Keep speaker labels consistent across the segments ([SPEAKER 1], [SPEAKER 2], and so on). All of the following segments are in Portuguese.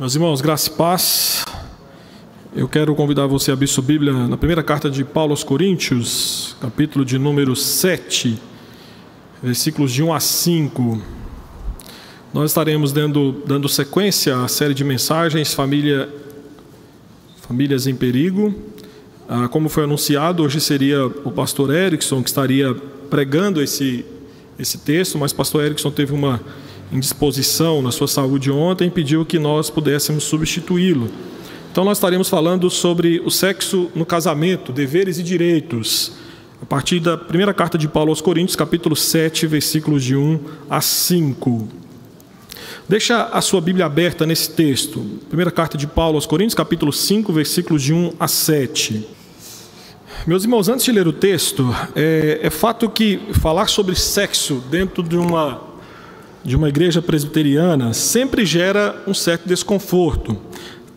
[SPEAKER 1] Meus irmãos, graça e paz. Eu quero convidar você a abrir sua Bíblia na primeira carta de Paulo aos Coríntios, capítulo de número 7, versículos de 1 a 5. Nós estaremos dando sequência à série de mensagens Famílias em Perigo. Como foi anunciado, hoje seria o pastor Erickson que estaria pregando esse texto, mas o pastor Erickson teve uma indisposição na sua saúde ontem e pediu que nós pudéssemos substituí-lo. Então nós estaremos falando sobre o sexo no casamento, deveres e direitos, a partir da primeira carta de Paulo aos Coríntios, capítulo 7, versículos de 1 a 5. Deixa a sua Bíblia aberta nesse texto. Primeira carta de Paulo aos Coríntios, capítulo 5, versículos de 1 a 7. Meus irmãos, antes de ler o texto, é fato que falar sobre sexo dentro de uma igreja presbiteriana sempre gera um certo desconforto,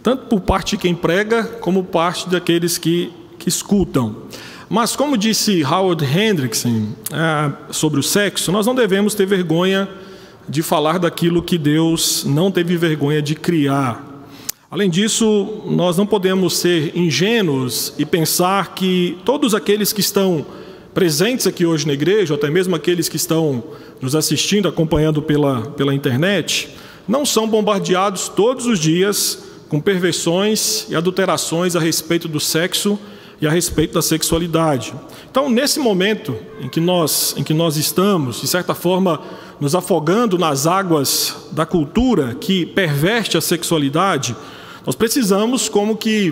[SPEAKER 1] tanto por parte de quem prega, como por parte daqueles que escutam. Mas, como disse Howard Hendrickson sobre o sexo, nós não devemos ter vergonha de falar daquilo que Deus não teve vergonha de criar. Além disso, nós não podemos ser ingênuos e pensar que todos aqueles que estão presentes aqui hoje na igreja, ou até mesmo aqueles que estão nos assistindo, acompanhando pela internet, não são bombardeados todos os dias com perversões e adulterações a respeito do sexo e a respeito da sexualidade. Então, nesse momento em que nós estamos, de certa forma, nos afogando nas águas da cultura que perverte a sexualidade, nós precisamos como que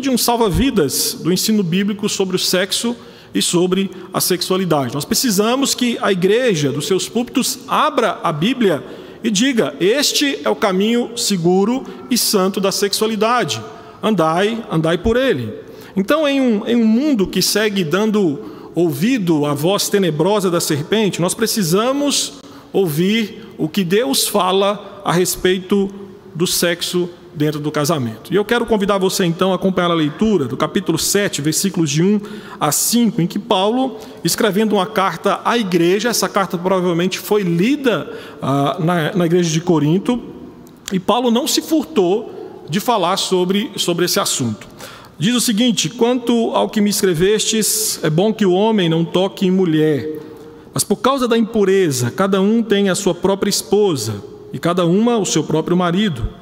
[SPEAKER 1] de um salva-vidas do ensino bíblico sobre o sexo e sobre a sexualidade. Nós precisamos que a igreja, dos seus púlpitos, abra a Bíblia e diga: este é o caminho seguro e santo da sexualidade. Andai por ele. Então, em um mundo que segue dando ouvido à voz tenebrosa da serpente, nós precisamos ouvir o que Deus fala a respeito do sexo dentro do casamento. E eu quero convidar você então a acompanhar a leitura do capítulo 7, versículos de 1 a 5, em que Paulo, escrevendo uma carta à igreja, essa carta provavelmente foi lida na igreja de Corinto, e Paulo não se furtou de falar sobre esse assunto. Diz o seguinte: quanto ao que me escrevestes, é bom que o homem não toque em mulher, mas por causa da impureza, cada um tem a sua própria esposa, e cada uma o seu próprio marido.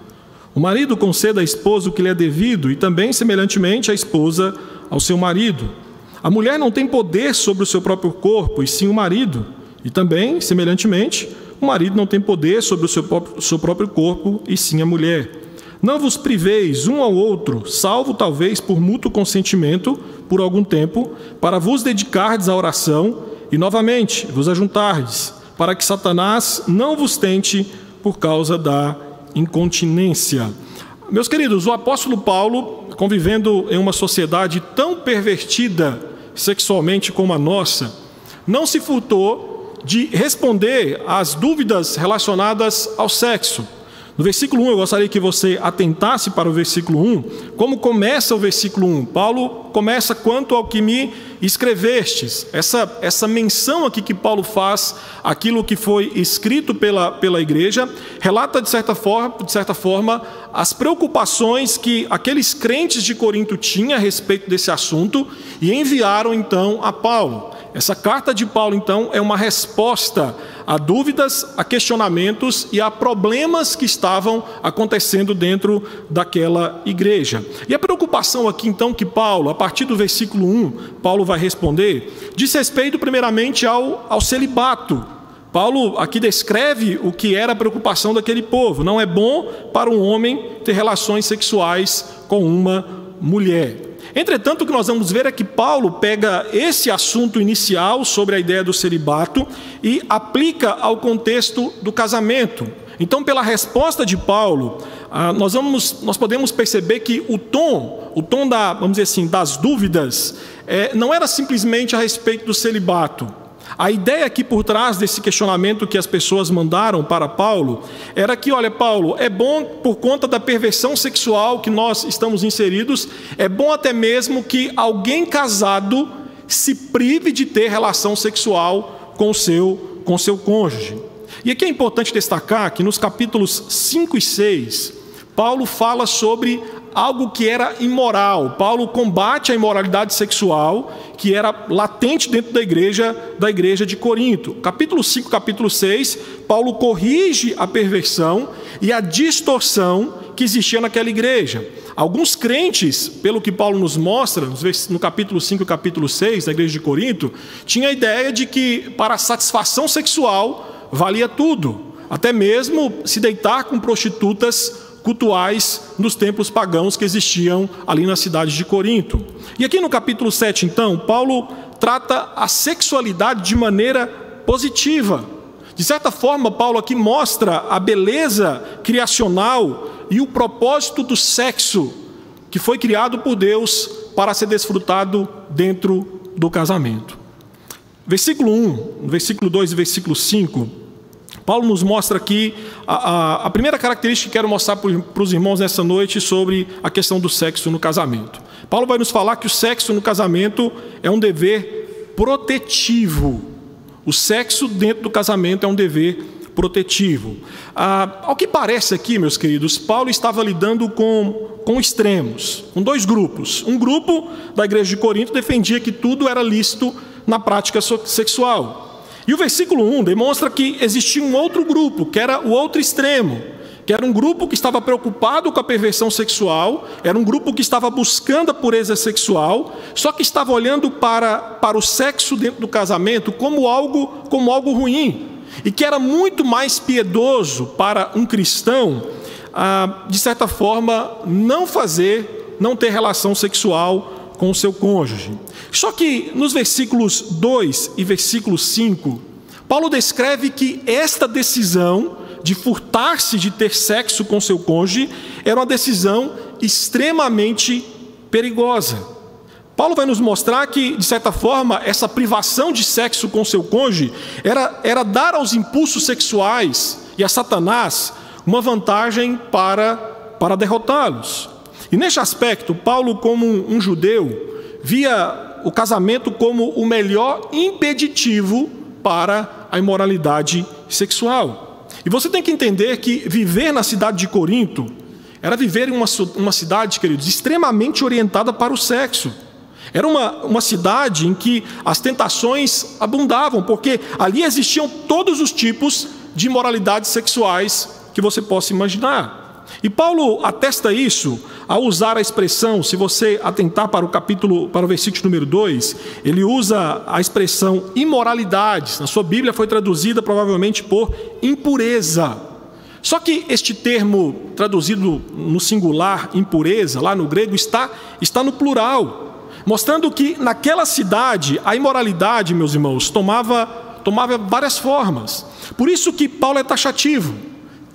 [SPEAKER 1] O marido conceda à esposa o que lhe é devido, e também, semelhantemente, a esposa ao seu marido. A mulher não tem poder sobre o seu próprio corpo, e sim o marido. E também, semelhantemente, o marido não tem poder sobre o seu próprio corpo, e sim a mulher. Não vos priveis um ao outro, salvo talvez por mútuo consentimento, por algum tempo, para vos dedicardes à oração, e novamente vos ajuntardes, para que Satanás não vos tente por causa da incontinência. Meus queridos, o apóstolo Paulo, convivendo em uma sociedade tão pervertida sexualmente como a nossa, não se furtou de responder às dúvidas relacionadas ao sexo. No versículo 1, eu gostaria que você atentasse para o versículo 1. Como começa o versículo 1? Paulo começa: quanto ao que me escrevestes. Essa menção aqui que Paulo faz, aquilo que foi escrito pela igreja, relata de certa forma as preocupações que aqueles crentes de Corinto tinham a respeito desse assunto e enviaram então a Paulo. Essa carta de Paulo, então, é uma resposta a dúvidas, a questionamentos e a problemas que estavam acontecendo dentro daquela igreja. E a preocupação aqui, então, que Paulo, a partir do versículo 1, Paulo vai responder, diz respeito primeiramente ao celibato. Paulo aqui descreve o que era a preocupação daquele povo. Não é bom para um homem ter relações sexuais com uma mulher. Entretanto, o que nós vamos ver é que Paulo pega esse assunto inicial sobre a ideia do celibato e aplica ao contexto do casamento. Então, pela resposta de Paulo, nós podemos perceber que o tom vamos dizer assim, das dúvidas não era simplesmente a respeito do celibato. A ideia aqui por trás desse questionamento que as pessoas mandaram para Paulo era que, olha, Paulo, é bom por conta da perversão sexual que nós estamos inseridos, é bom até mesmo que alguém casado se prive de ter relação sexual com seu cônjuge. E aqui é importante destacar que nos capítulos 5 e 6, Paulo fala sobre algo que era imoral. Paulo combate a imoralidade sexual que era latente dentro da igreja de Corinto. Capítulo 5, capítulo 6, Paulo corrige a perversão e a distorção que existia naquela igreja. Alguns crentes, pelo que Paulo nos mostra, no capítulo 5 e capítulo 6 da igreja de Corinto, tinha a ideia de que para a satisfação sexual valia tudo, até mesmo se deitar com prostitutas cultuais nos templos pagãos que existiam ali na cidade de Corinto. E aqui no capítulo 7, então, Paulo trata a sexualidade de maneira positiva. De certa forma, Paulo aqui mostra a beleza criacional e o propósito do sexo que foi criado por Deus para ser desfrutado dentro do casamento. Versículo 1, versículo 2 e versículo 5, Paulo nos mostra aqui a primeira característica que quero mostrar para os irmãos nessa noite sobre a questão do sexo no casamento. Paulo vai nos falar que o sexo no casamento é um dever protetivo. O sexo dentro do casamento é um dever protetivo. Ao que parece aqui, meus queridos, Paulo estava lidando com extremos, com dois grupos. Um grupo da igreja de Corinto defendia que tudo era lícito na prática sexual. E o versículo 1 demonstra que existia um outro grupo, que era o outro extremo, que era um grupo que estava preocupado com a perversão sexual, era um grupo que estava buscando a pureza sexual, só que estava olhando para o sexo dentro do casamento como algo ruim, e que era muito mais piedoso para um cristão, de certa forma, não ter relação sexual com o seu cônjuge. Só que nos versículos 2 e versículo 5, Paulo descreve que esta decisão de furtar-se de ter sexo com seu cônjuge era uma decisão extremamente perigosa. Paulo vai nos mostrar que, de certa forma, essa privação de sexo com seu cônjuge era dar aos impulsos sexuais e a Satanás uma vantagem para derrotá-los. E neste aspecto, Paulo, como um judeu, via o casamento como o melhor impeditivo para a imoralidade sexual. E você tem que entender que viver na cidade de Corinto era viver em uma cidade, queridos, extremamente orientada para o sexo. Era uma cidade em que as tentações abundavam, porque ali existiam todos os tipos de imoralidades sexuais que você possa imaginar. E Paulo atesta isso ao usar a expressão, se você atentar para o versículo número 2, ele usa a expressão imoralidades. Na sua Bíblia foi traduzida provavelmente por impureza. Só que este termo traduzido no singular, impureza, lá no grego, está no plural, mostrando que naquela cidade a imoralidade, meus irmãos, tomava várias formas. Por isso que Paulo é taxativo.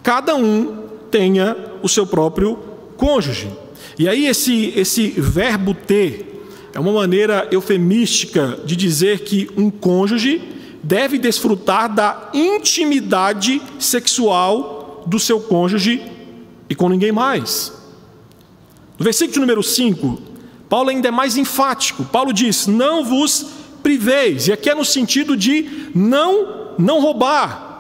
[SPEAKER 1] Cada um tenha o seu próprio cônjuge. E aí esse verbo ter é uma maneira eufemística de dizer que um cônjuge deve desfrutar da intimidade sexual do seu cônjuge e com ninguém mais. No versículo número 5, Paulo ainda é mais enfático. Paulo diz: não vos priveis. E aqui é no sentido de não roubar.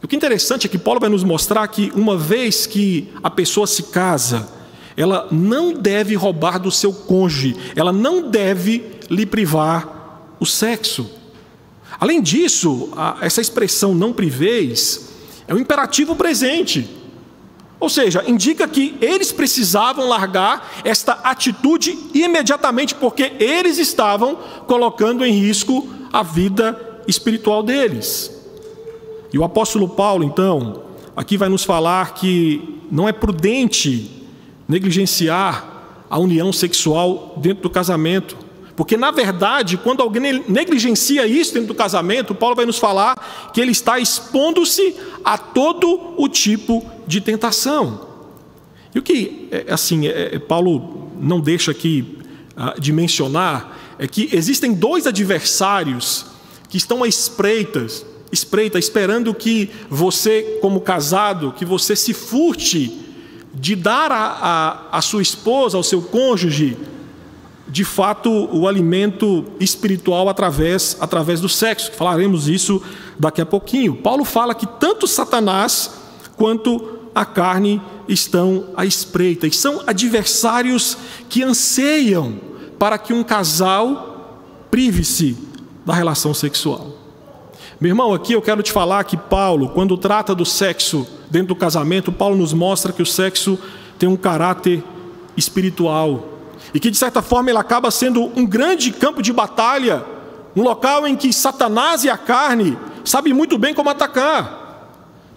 [SPEAKER 1] O que é interessante é que Paulo vai nos mostrar que uma vez que a pessoa se casa, ela não deve roubar do seu cônjuge, ela não deve lhe privar o sexo. Além disso, essa expressão não priveis é um imperativo presente. Ou seja, indica que eles precisavam largar esta atitude imediatamente, porque eles estavam colocando em risco a vida espiritual deles. E o apóstolo Paulo, então, aqui vai nos falar que não é prudente negligenciar a união sexual dentro do casamento. Porque, na verdade, quando alguém negligencia isso dentro do casamento, Paulo vai nos falar que ele está expondo-se a todo o tipo de tentação. E o que, Paulo não deixa aqui de mencionar é que existem dois adversários que estão à espreita, esperando que você, como casado, que você se furte de dar à sua esposa, ao seu cônjuge, de fato, o alimento espiritual através do sexo. Falaremos isso daqui a pouquinho. Paulo fala que tanto Satanás quanto a carne estão à espreita e são adversários que anseiam para que um casal prive-se da relação sexual. Meu irmão, aqui eu quero te falar que Paulo, quando trata do sexo dentro do casamento, Paulo nos mostra que o sexo tem um caráter espiritual e que, de certa forma, ele acaba sendo um grande campo de batalha, um local em que Satanás e a carne sabem muito bem como atacar.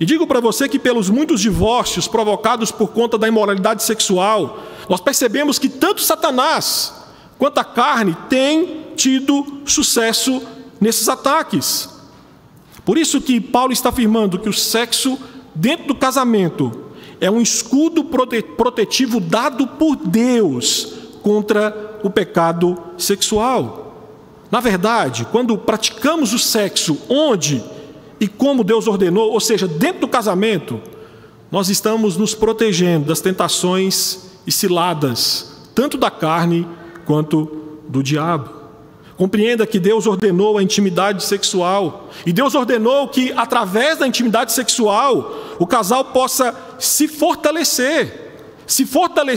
[SPEAKER 1] E digo para você que pelos muitos divórcios provocados por conta da imoralidade sexual, nós percebemos que tanto Satanás quanto a carne têm tido sucesso nesses ataques. Por isso que Paulo está afirmando que o sexo dentro do casamento é um escudo protetivo dado por Deus contra o pecado sexual. Na verdade, quando praticamos o sexo onde e como Deus ordenou, ou seja, dentro do casamento, nós estamos nos protegendo das tentações e ciladas, tanto da carne quanto do diabo. Compreenda que Deus ordenou a intimidade sexual, e Deus ordenou que, através da intimidade sexual, o casal possa se fortalecer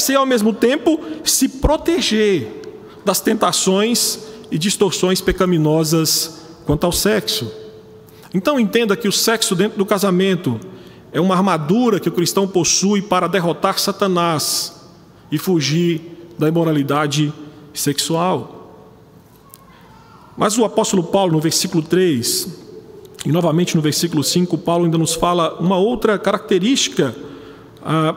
[SPEAKER 1] e ao mesmo tempo se proteger das tentações e distorções pecaminosas quanto ao sexo. Então entenda que o sexo dentro do casamento é uma armadura que o cristão possui para derrotar Satanás e fugir da imoralidade sexual. Mas o apóstolo Paulo, no versículo 3, e novamente no versículo 5, Paulo ainda nos fala uma outra característica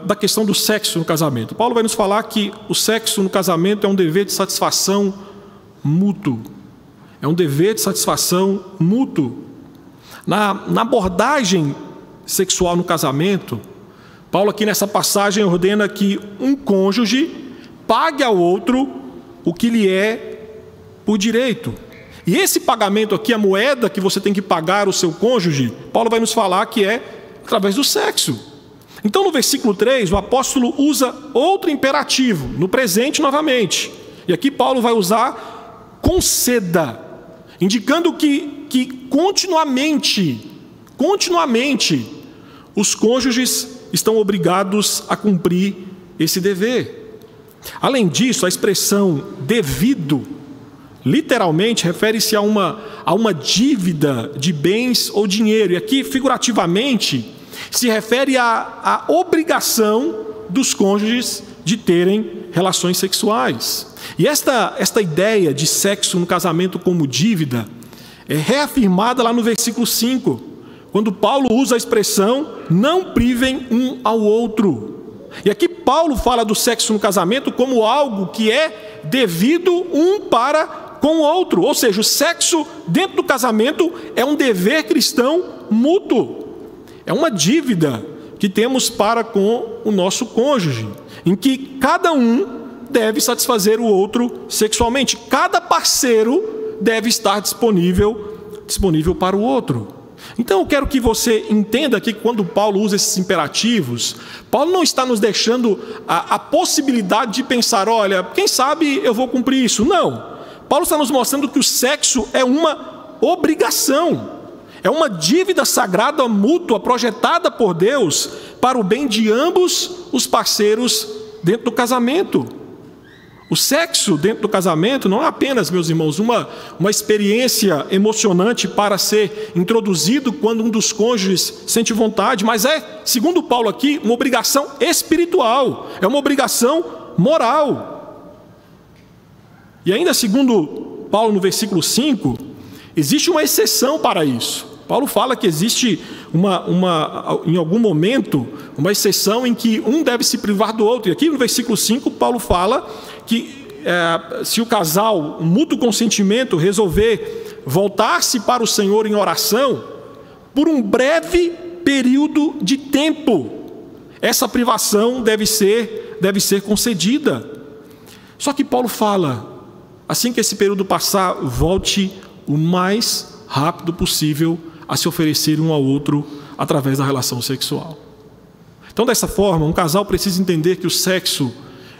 [SPEAKER 1] da questão do sexo no casamento. Paulo vai nos falar que o sexo no casamento é um dever de satisfação mútuo. É um dever de satisfação mútuo. Na abordagem sexual no casamento, Paulo aqui nessa passagem ordena que um cônjuge pague ao outro o que lhe é por direito. E esse pagamento aqui, a moeda que você tem que pagar ao seu cônjuge, Paulo vai nos falar que é através do sexo. Então no versículo 3, o apóstolo usa outro imperativo, no presente novamente. E aqui Paulo vai usar conceda, indicando que continuamente, os cônjuges estão obrigados a cumprir esse dever. Além disso, a expressão devido, literalmente, refere-se a uma dívida de bens ou dinheiro. E aqui, figurativamente, se refere à obrigação dos cônjuges de terem relações sexuais. E esta ideia de sexo no casamento como dívida é reafirmada lá no versículo 5, quando Paulo usa a expressão não privem um ao outro. E aqui Paulo fala do sexo no casamento como algo que é devido um para com o outro, ou seja, o sexo dentro do casamento é um dever cristão mútuo, é uma dívida que temos para com o nosso cônjuge, em que cada um deve satisfazer o outro sexualmente, cada parceiro deve estar disponível para o outro. Então eu quero que você entenda que quando Paulo usa esses imperativos, Paulo não está nos deixando a possibilidade de pensar, olha, quem sabe eu vou cumprir isso. Não. Paulo está nos mostrando que o sexo é uma obrigação, é uma dívida sagrada mútua projetada por Deus para o bem de ambos os parceiros dentro do casamento. O sexo dentro do casamento não é apenas, meus irmãos, uma experiência emocionante para ser introduzido quando um dos cônjuges sente vontade, mas é, segundo Paulo aqui, uma obrigação espiritual, é uma obrigação moral. E ainda segundo Paulo no versículo 5, existe uma exceção para isso. Paulo fala que existe em algum momento, uma exceção em que um deve se privar do outro. E aqui no versículo 5, Paulo fala que se o casal, um mútuo consentimento, resolver voltar-se para o Senhor em oração, por um breve período de tempo, essa privação deve ser concedida. Só que Paulo fala, assim que esse período passar, volte o mais rápido possível a se oferecer um ao outro através da relação sexual. Então, dessa forma, um casal precisa entender que o sexo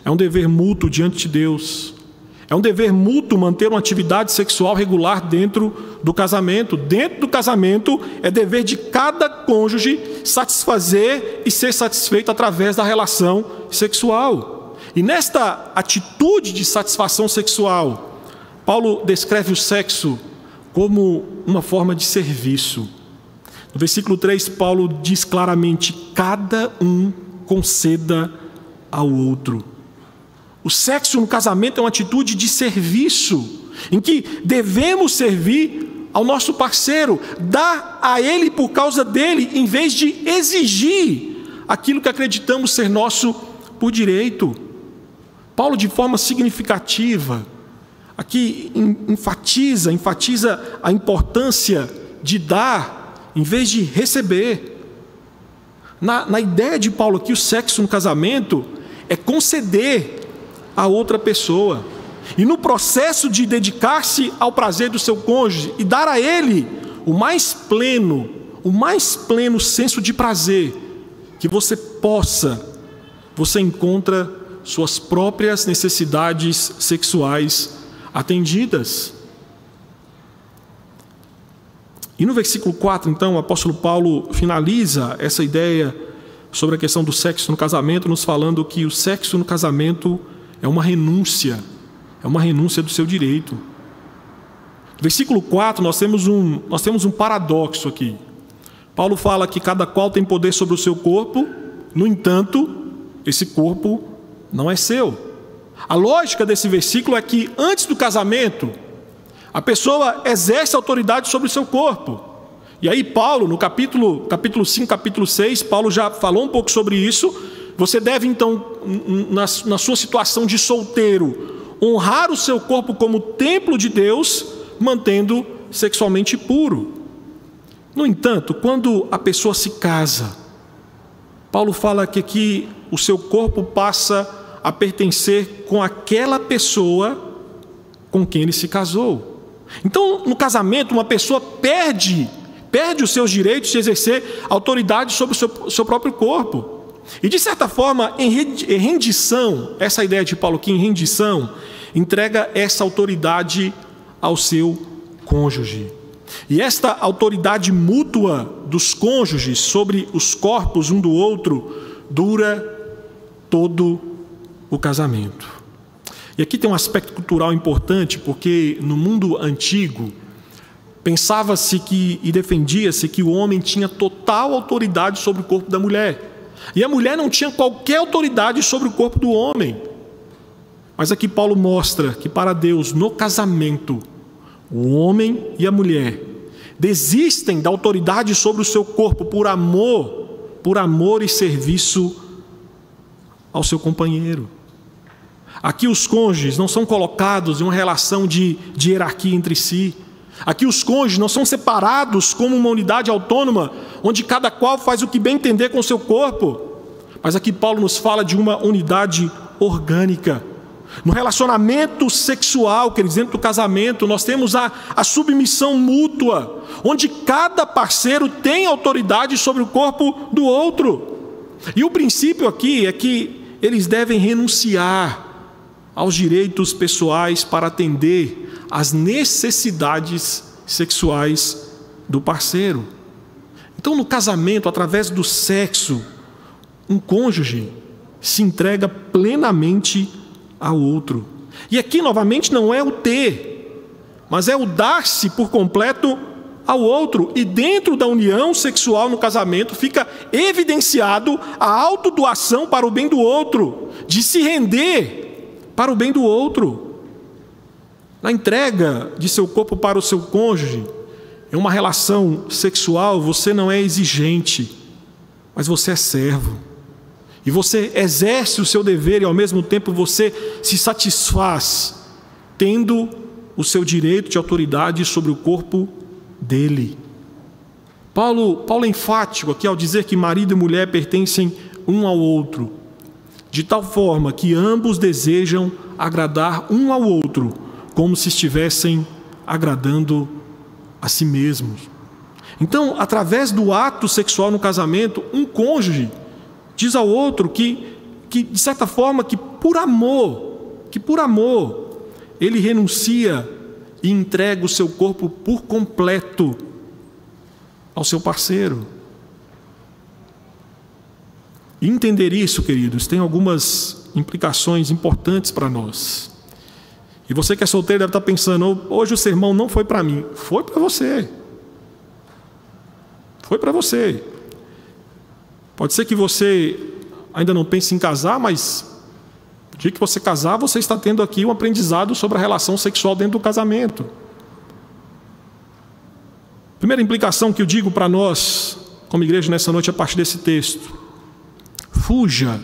[SPEAKER 1] é um dever mútuo diante de Deus. É um dever mútuo manter uma atividade sexual regular dentro do casamento. Dentro do casamento, é dever de cada cônjuge satisfazer e ser satisfeito através da relação sexual. E nesta atitude de satisfação sexual, Paulo descreve o sexo como uma forma de serviço. No versículo 3, Paulo diz claramente: cada um conceda ao outro. O sexo no casamento é uma atitude de serviço, em que devemos servir ao nosso parceiro, dar a ele por causa dele, em vez de exigir aquilo que acreditamos ser nosso por direito. Paulo, de forma significativa, aqui enfatiza a importância de dar, em vez de receber. Na ideia de Paulo aqui, o sexo no casamento é conceder a outra pessoa. E no processo de dedicar-se ao prazer do seu cônjuge e dar a ele o mais pleno senso de prazer que você encontra suas próprias necessidades sexuais atendidas. E no versículo 4, então, o apóstolo Paulo finaliza essa ideia sobre a questão do sexo no casamento, nos falando que o sexo no casamento é uma renúncia do seu direito. No versículo 4, nós temos um paradoxo aqui. Paulo fala que cada qual tem poder sobre o seu corpo, no entanto, esse corpo não é seu. A lógica desse versículo é que antes do casamento, a pessoa exerce autoridade sobre o seu corpo. E aí Paulo, no capítulo 5, capítulo 6, Paulo já falou um pouco sobre isso. Você deve então, na sua situação de solteiro, honrar o seu corpo como templo de Deus, mantendo sexualmente puro. No entanto, quando a pessoa se casa, Paulo fala que aqui o seu corpo passa a pertencer com aquela pessoa com quem ele se casou. Então, no casamento, uma pessoa perde os seus direitos de exercer autoridade sobre o seu próprio corpo. E, de certa forma, em rendição, essa ideia de Paulo aqui, em rendição, entrega essa autoridade ao seu cônjuge. E esta autoridade mútua dos cônjuges sobre os corpos um do outro dura todo o casamento. E aqui tem um aspecto cultural importante, porque no mundo antigo, pensava-se e defendia-se que o homem tinha total autoridade sobre o corpo da mulher. E a mulher não tinha qualquer autoridade sobre o corpo do homem. Mas aqui Paulo mostra que para Deus, no casamento, o homem e a mulher desistem da autoridade sobre o seu corpo por amor e serviço ao seu companheiro. Aqui os cônjuges não são colocados em uma relação de hierarquia entre si. Aqui os cônjuges não são separados como uma unidade autônoma, onde cada qual faz o que bem entender com o seu corpo. Mas aqui Paulo nos fala de uma unidade orgânica. No relacionamento sexual, quer dizer, dentro do casamento, nós temos a submissão mútua, onde cada parceiro tem autoridade sobre o corpo do outro. E o princípio aqui é que eles devem renunciar aos direitos pessoais para atender às necessidades sexuais do parceiro. Então, no casamento, através do sexo, um cônjuge se entrega plenamente ao outro. E aqui, novamente, não é o ter, mas é o dar-se por completo ao outro. E dentro da união sexual no casamento fica evidenciado a autodoação para o bem do outro, de se render para o bem do outro. Na entrega de seu corpo para o seu cônjuge, em uma relação sexual, você não é exigente, mas você é servo. E você exerce o seu dever e, ao mesmo tempo, você se satisfaz, tendo o seu direito de autoridade sobre o corpo dele. Paulo é enfático aqui ao dizer que marido e mulher pertencem um ao outro, de tal forma que ambos desejam agradar um ao outro, como se estivessem agradando a si mesmos. Então, através do ato sexual no casamento, um cônjuge diz ao outro que de certa forma, que por amor, ele renuncia e entrega o seu corpo por completo ao seu parceiro. E entender isso, queridos, tem algumas implicações importantes para nós. E você que é solteiro deve estar pensando: hoje o sermão não foi para mim. Foi para você. Foi para você. Pode ser que você ainda não pense em casar, mas no dia que você casar, você está tendo aqui um aprendizado sobre a relação sexual dentro do casamento. Primeira implicação que eu digo para nós, como igreja, nessa noite, a partir desse texto: fuja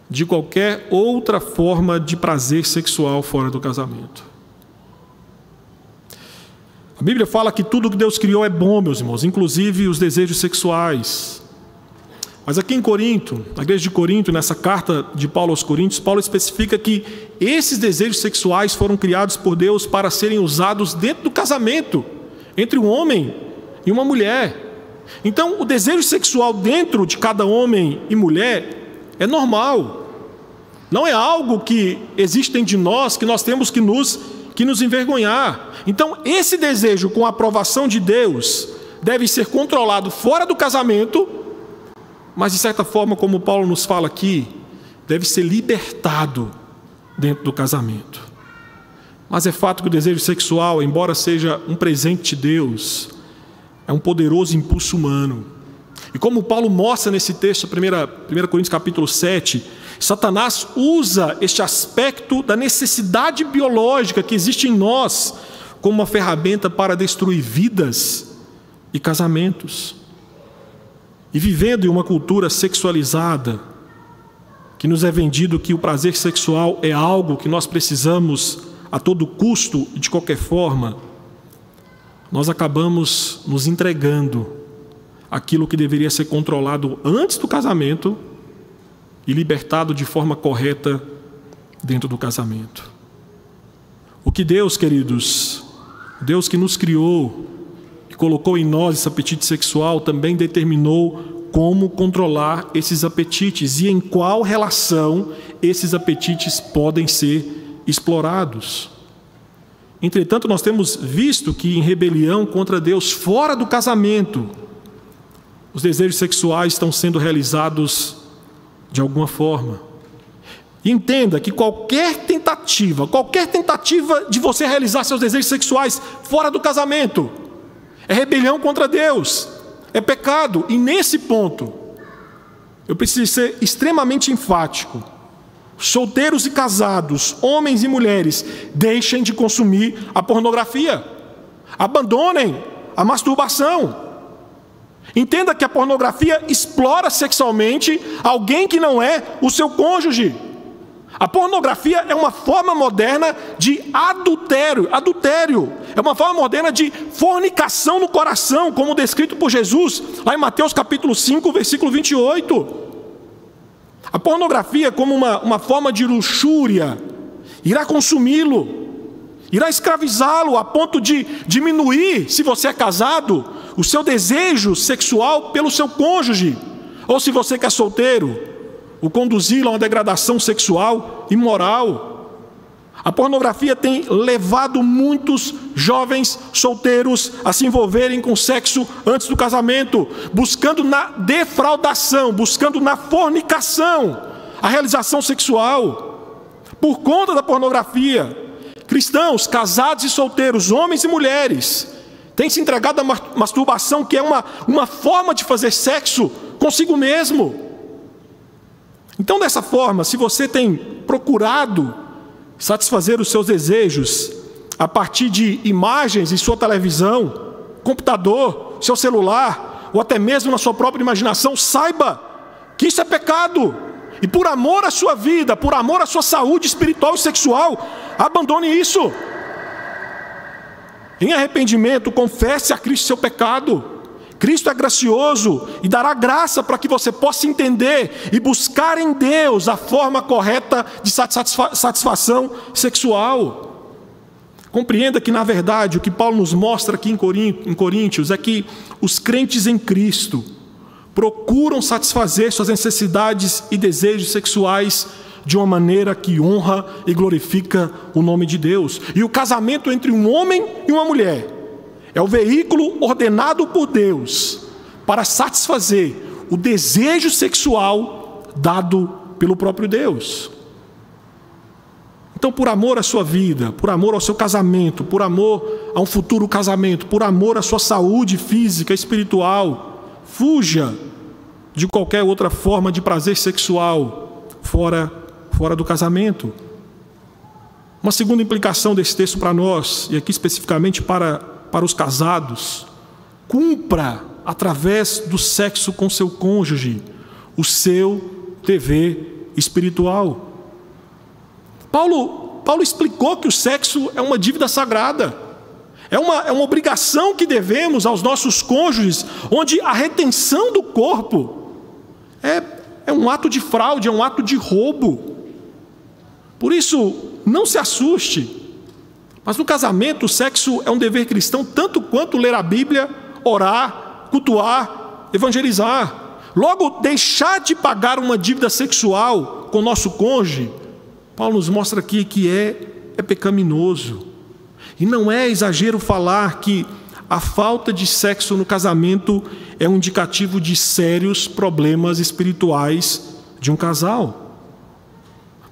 [SPEAKER 1] de qualquer outra forma de prazer sexual fora do casamento. A Bíblia fala que tudo que Deus criou é bom, meus irmãos, inclusive os desejos sexuais. Mas aqui em Corinto, na igreja de Corinto, nessa carta de Paulo aos Coríntios, Paulo especifica que esses desejos sexuais foram criados por Deus para serem usados dentro do casamento, entre um homem e uma mulher. Então, o desejo sexual dentro de cada homem e mulher é normal. Não é algo que existe dentro de nós, que nós temos que nos envergonhar. Então, esse desejo, com a aprovação de Deus, deve ser controlado fora do casamento, mas, de certa forma, como Paulo nos fala aqui, deve ser libertado dentro do casamento. Mas é fato que o desejo sexual, embora seja um presente de Deus, é um poderoso impulso humano. E como Paulo mostra nesse texto, 1 Coríntios capítulo 7, Satanás usa este aspecto da necessidade biológica que existe em nós como uma ferramenta para destruir vidas e casamentos. E vivendo em uma cultura sexualizada, que nos é vendido que o prazer sexual é algo que nós precisamos a todo custo e de qualquer forma, nós acabamos nos entregando àquilo que deveria ser controlado antes do casamento e libertado de forma correta dentro do casamento. O que Deus, queridos, Deus que nos criou e colocou em nós esse apetite sexual, também determinou como controlar esses apetites e em qual relação esses apetites podem ser explorados. Entretanto, nós temos visto que em rebelião contra Deus, fora do casamento, os desejos sexuais estão sendo realizados de alguma forma. E entenda que qualquer tentativa de você realizar seus desejos sexuais fora do casamento é rebelião contra Deus, é pecado. E nesse ponto, eu preciso ser extremamente enfático. Solteiros e casados, homens e mulheres, deixem de consumir a pornografia. Abandonem a masturbação. Entenda que a pornografia explora sexualmente alguém que não é o seu cônjuge. A pornografia é uma forma moderna de adultério. É uma forma moderna de fornicação no coração, como descrito por Jesus, lá em Mateus capítulo 5, versículo 28. A pornografia, como uma forma de luxúria, irá consumi-lo, irá escravizá-lo a ponto de diminuir, se você é casado, o seu desejo sexual pelo seu cônjuge, ou se você que é solteiro, o conduzi-lo a uma degradação sexual e moral. A pornografia tem levado muitos jovens solteiros a se envolverem com sexo antes do casamento, buscando na defraudação, buscando na fornicação a realização sexual. Por conta da pornografia, cristãos, casados e solteiros, homens e mulheres, têm se entregado à masturbação, que é uma forma de fazer sexo consigo mesmo. Então, dessa forma, se você tem procurado satisfazer os seus desejos a partir de imagens em sua televisão, computador, seu celular, ou até mesmo na sua própria imaginação, saiba que isso é pecado. E por amor à sua vida, por amor à sua saúde espiritual e sexual, abandone isso. Em arrependimento, confesse a Cristo seu pecado. Cristo é gracioso e dará graça para que você possa entender e buscar em Deus a forma correta de satisfação sexual. Compreenda que, na verdade, o que Paulo nos mostra aqui em Coríntios é que os crentes em Cristo procuram satisfazer suas necessidades e desejos sexuais de uma maneira que honra e glorifica o nome de Deus. E o casamento entre um homem e uma mulher é o veículo ordenado por Deus para satisfazer o desejo sexual dado pelo próprio Deus. Então, por amor à sua vida, por amor ao seu casamento, por amor a um futuro casamento, por amor à sua saúde física, espiritual, fuja de qualquer outra forma de prazer sexual fora do casamento. Uma segunda implicação desse texto para nós, e aqui especificamente para os casados: cumpra, através do sexo com seu cônjuge, o seu dever espiritual. Paulo explicou que o sexo é uma dívida sagrada, é uma obrigação que devemos aos nossos cônjuges, onde a retenção do corpo é um ato de fraude, é um ato de roubo. Por isso, não se assuste, mas no casamento o sexo é um dever cristão tanto quanto ler a Bíblia, orar, cultuar, evangelizar. Logo, deixar de pagar uma dívida sexual com o nosso cônjuge, Paulo nos mostra aqui que é pecaminoso. E não é exagero falar que a falta de sexo no casamento é um indicativo de sérios problemas espirituais de um casal.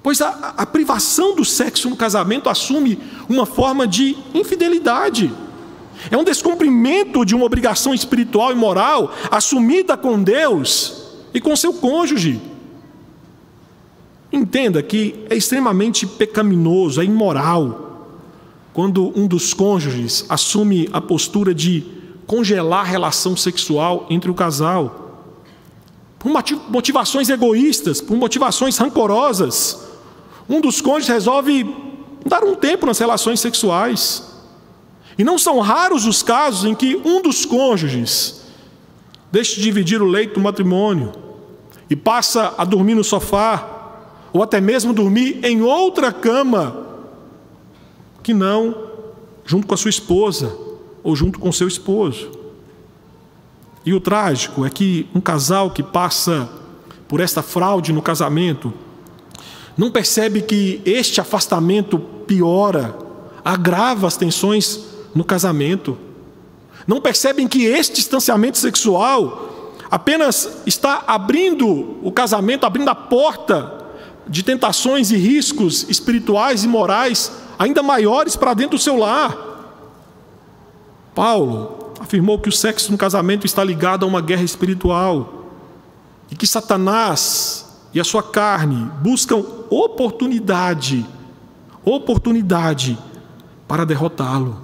[SPEAKER 1] Pois a privação do sexo no casamento assume uma forma de infidelidade. É um descumprimento de uma obrigação espiritual e moral assumida com Deus e com seu cônjuge. Entenda que é extremamente pecaminoso, é imoral, quando um dos cônjuges assume a postura de congelar a relação sexual entre o casal, por motivações egoístas, por motivações rancorosas. Um dos cônjuges resolve dar um tempo nas relações sexuais. E não são raros os casos em que um dos cônjuges deixa de dividir o leito do matrimônio e passa a dormir no sofá, ou até mesmo dormir em outra cama, que não junto com a sua esposa ou junto com seu esposo. E o trágico é que um casal que passa por esta fraude no casamento não percebe que este afastamento piora, agrava as tensões no casamento. Não percebem que este distanciamento sexual apenas está abrindo o casamento, abrindo a porta de tentações e riscos espirituais e morais ainda maiores para dentro do seu lar. Paulo afirmou que o sexo no casamento está ligado a uma guerra espiritual e que Satanás e a sua carne buscam oportunidade para derrotá-lo.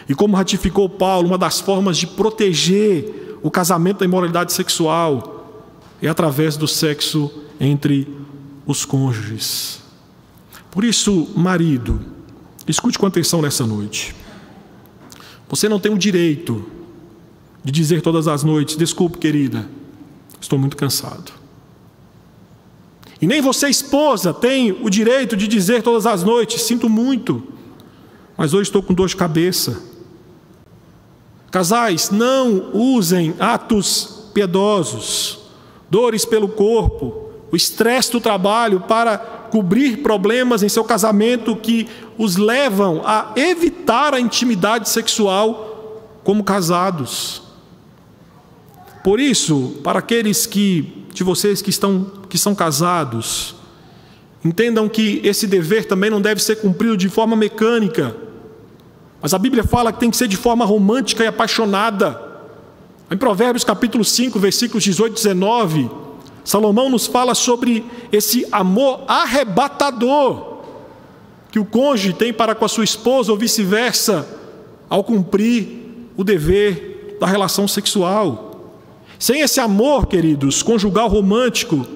[SPEAKER 1] E como ratificou Paulo, uma das formas de proteger o casamento da imoralidade sexual é através do sexo entre os cônjuges. Por isso, marido, escute com atenção nessa noite. Você não tem o direito de dizer todas as noites: desculpe, querida, estou muito cansado. E nem você, esposa, tem o direito de dizer todas as noites: sinto muito, mas hoje estou com dor de cabeça. Casais, não usem atos piedosos, dores pelo corpo, o estresse do trabalho para cobrir problemas em seu casamento que os levam a evitar a intimidade sexual como casados. Por isso, para aqueles de vocês que são casados, entendam que esse dever também não deve ser cumprido de forma mecânica, mas a Bíblia fala que tem que ser de forma romântica e apaixonada. Em Provérbios capítulo 5, versículos 18 e 19, Salomão nos fala sobre esse amor arrebatador que o cônjuge tem para com a sua esposa ou vice-versa, ao cumprir o dever da relação sexual. Sem esse amor, queridos, conjugal romântico,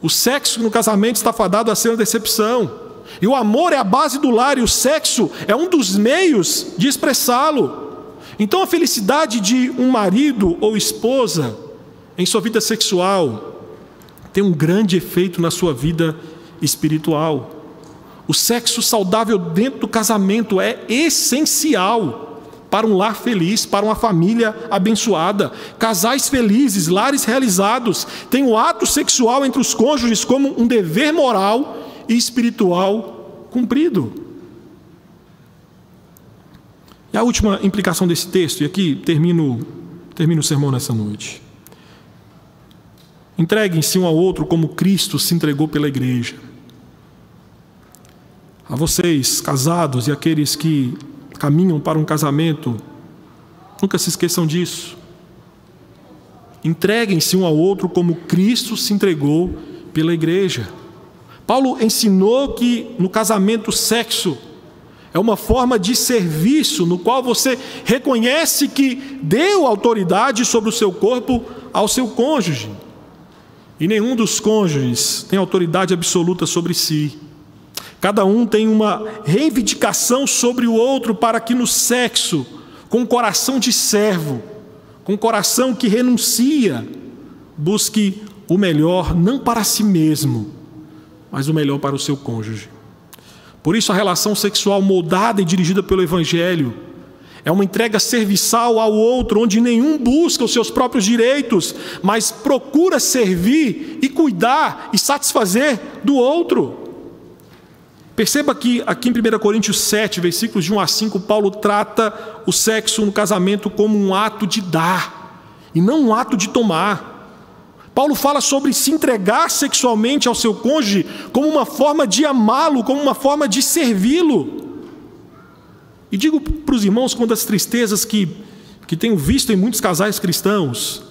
[SPEAKER 1] o sexo no casamento está fadado a ser uma decepção. E o amor é a base do lar e o sexo é um dos meios de expressá-lo. Então a felicidade de um marido ou esposa em sua vida sexual tem um grande efeito na sua vida espiritual. O sexo saudável dentro do casamento é essencial para um lar feliz, para uma família abençoada. Casais felizes, lares realizados, têm o ato sexual entre os cônjuges como um dever moral e espiritual cumprido. E a última implicação desse texto, e aqui termino o sermão nessa noite. Entreguem-se um ao outro como Cristo se entregou pela igreja. A vocês, casados, e aqueles que caminham para um casamento, nunca se esqueçam disso. Entreguem-se um ao outro como Cristo se entregou pela igreja. Paulo ensinou que no casamento o sexo é uma forma de serviço no qual você reconhece que deu autoridade sobre o seu corpo ao seu cônjuge. E nenhum dos cônjuges tem autoridade absoluta sobre si. Cada um tem uma reivindicação sobre o outro para que no sexo, com um coração de servo, com um coração que renuncia, busque o melhor não para si mesmo, mas o melhor para o seu cônjuge. Por isso a relação sexual moldada e dirigida pelo Evangelho é uma entrega serviçal ao outro, onde nenhum busca os seus próprios direitos, mas procura servir e cuidar e satisfazer do outro. Perceba que aqui em 1 Coríntios 7, versículos de 1 a 5, Paulo trata o sexo no casamento como um ato de dar e não um ato de tomar. Paulo fala sobre se entregar sexualmente ao seu cônjuge como uma forma de amá-lo, como uma forma de servi-lo. E digo para os irmãos, uma das tristezas que tenho visto em muitos casais cristãos,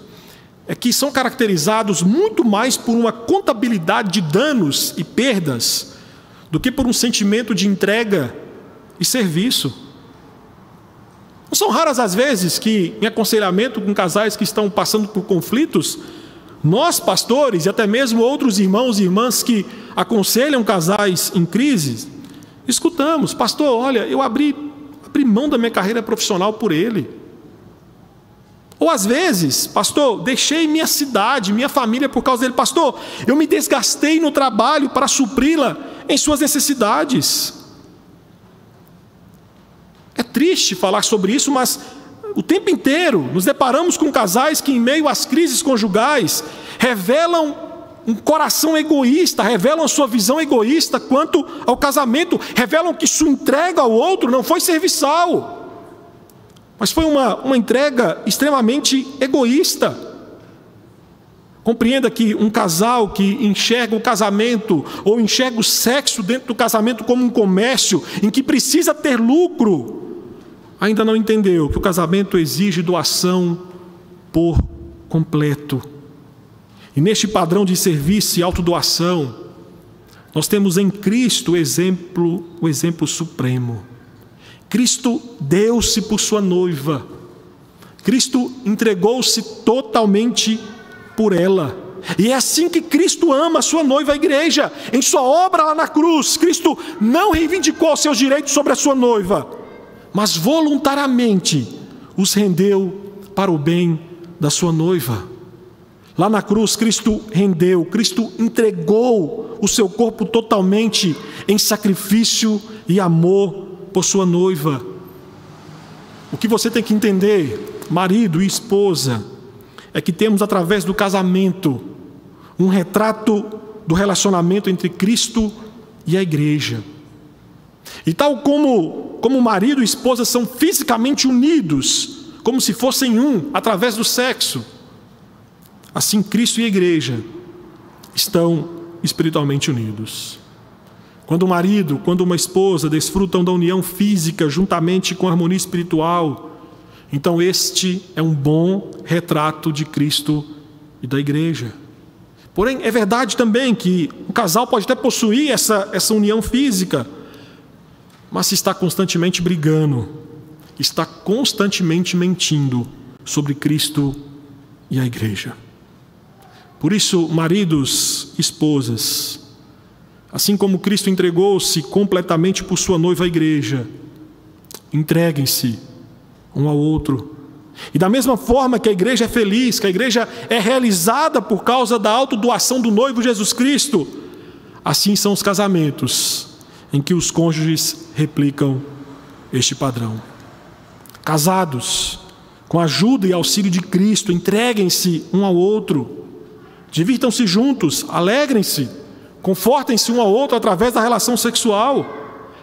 [SPEAKER 1] é que são caracterizados muito mais por uma contabilidade de danos e perdas, do que por um sentimento de entrega e serviço. Não são raras as vezes que, em aconselhamento com casais que estão passando por conflitos, nós, pastores, e até mesmo outros irmãos e irmãs que aconselham casais em crise, escutamos: pastor, olha, eu abri mão da minha carreira profissional por ele. Ou às vezes: pastor, deixei minha cidade, minha família por causa dele. Pastor, eu me desgastei no trabalho para supri-la em suas necessidades. É triste falar sobre isso, mas o tempo inteiro nos deparamos com casais que, em meio às crises conjugais, revelam um coração egoísta, revelam a sua visão egoísta quanto ao casamento, revelam que sua entrega ao outro não foi serviçal, mas foi uma entrega extremamente egoísta. Compreenda que um casal que enxerga o casamento ou enxerga o sexo dentro do casamento como um comércio em que precisa ter lucro, ainda não entendeu que o casamento exige doação por completo. E neste padrão de serviço e autodoação, nós temos em Cristo o exemplo supremo. Cristo deu-se por sua noiva. Cristo entregou-se totalmente por ela. E é assim que Cristo ama a sua noiva, a igreja. Em sua obra lá na cruz, Cristo não reivindicou seus direitos sobre a sua noiva, mas voluntariamente os rendeu para o bem da sua noiva. Lá na cruz, Cristo rendeu, Cristo entregou o seu corpo totalmente em sacrifício e amor por sua noiva. O que você tem que entender, marido e esposa, é que temos através do casamento um retrato do relacionamento entre Cristo e a igreja. E tal como marido e esposa são fisicamente unidos, como se fossem um através do sexo, assim Cristo e a igreja estão espiritualmente unidos. Quando o marido, quando uma esposa desfrutam da união física juntamente com a harmonia espiritual, então este é um bom retrato de Cristo e da igreja. Porém, é verdade também que o casal pode até possuir essa união física, mas se está constantemente brigando, está constantemente mentindo sobre Cristo e a igreja. Por isso, maridos, esposas, assim como Cristo entregou-se completamente por sua noiva, a igreja, entreguem-se um ao outro. E da mesma forma que a igreja é feliz, que a igreja é realizada por causa da autodoação do noivo Jesus Cristo, assim são os casamentos em que os cônjuges replicam este padrão. Casados, com a ajuda e auxílio de Cristo, entreguem-se um ao outro. Divirtam-se juntos, alegrem-se, confortem-se um ao outro através da relação sexual.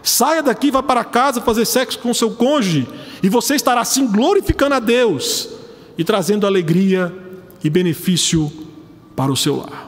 [SPEAKER 1] Saia daqui e vá para casa fazer sexo com seu cônjuge, e você estará assim glorificando a Deus e trazendo alegria e benefício para o seu lar.